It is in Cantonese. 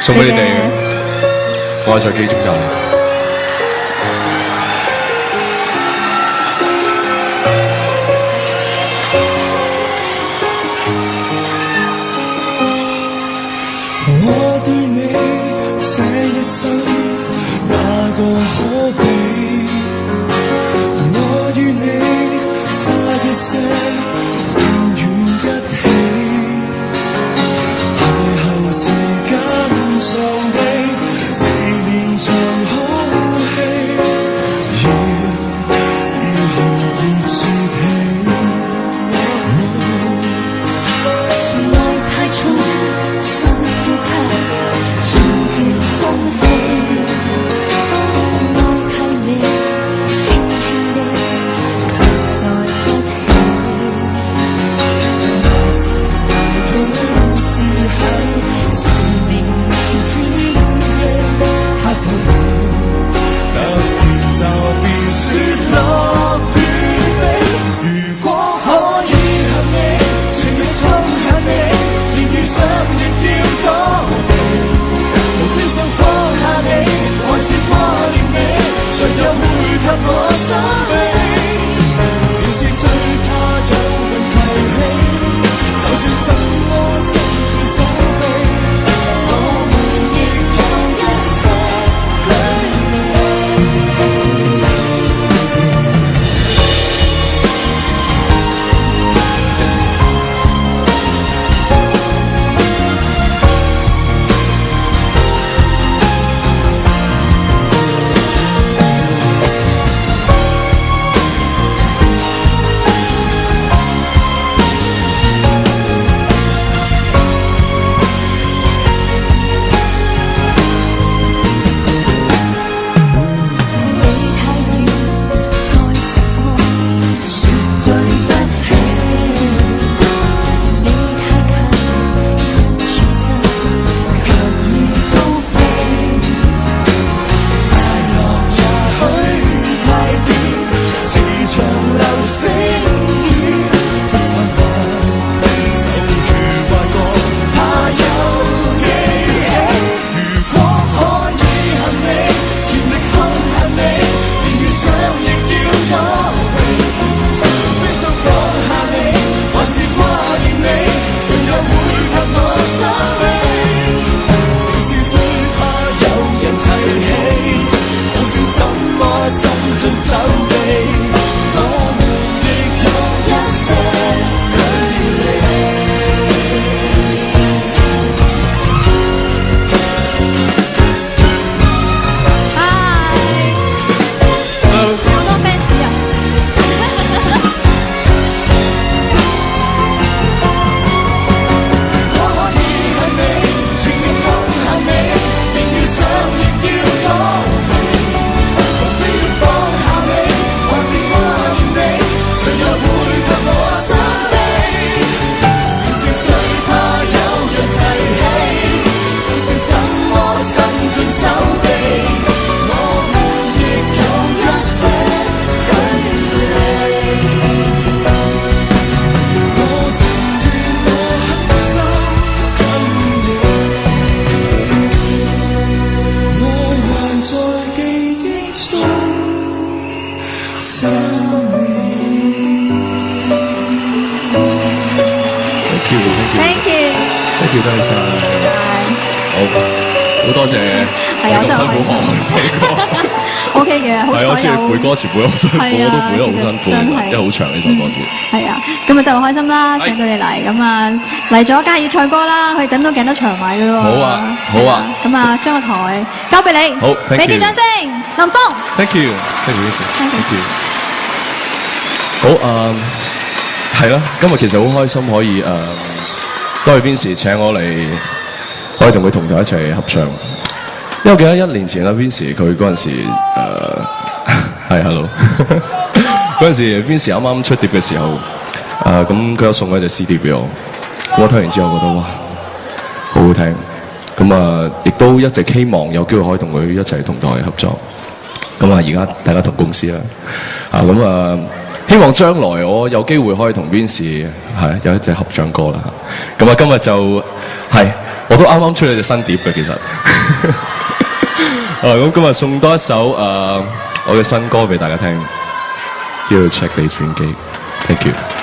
送俾你哋愛在記中就嚟。我對你這一生哪個可比？我與你差一些，永遠一起。邂逅時間長地，似連場空氣，要自行熱説起。愛太重，深呼吸，厭倦空氣。愛太美，輕輕的，卻再不起。愛情來到時候，似明媚天氣。他走了，突然就變雪落雨飛。如果可以向你，全力衝向你，連遇上亦要躲避。無端想放下你，還是掛念你，誰又會給我傷悲？只是最怕有人提起，就算怎麼心中手臂，我們亦有一些距離。好多謝，係啊，真係辛苦學 OK 嘅，好彩有。係我知你背歌詞背得好辛苦，我都背得好辛苦，因為好長呢首歌詞。係啊，咁啊就開心啦，請到你嚟，咁啊嚟咗嘉義唱歌啦，可以等到鏡得長位嘅咯。好啊，好啊。咁啊，將個台交俾你。好，俾啲掌聲，林峰。Thank you，Thank you，Thank you。好係啦，今日其實好開心可以多謝 Vincy 請我嚟，可以同佢同台一齊合唱。因為我記得1年前啦 ，Vincy 佢嗰陣時係 hello 嗰陣時 Vincy 啱啱出碟嘅時候，咁佢有送咗隻 CD 俾我，我聽完之後覺得哇，好好聽。咁亦都一直希望有機會可以同佢一齊同台合作。咁而家大家同公司啦，希望將來我有機會可以同 Vincy 有一隻合唱歌啦。咁今日就係我都啱啱出咗隻新碟嘅其實。咁今日送多一首我嘅新歌俾大家聽，叫做《赤地轉機》。Thank you。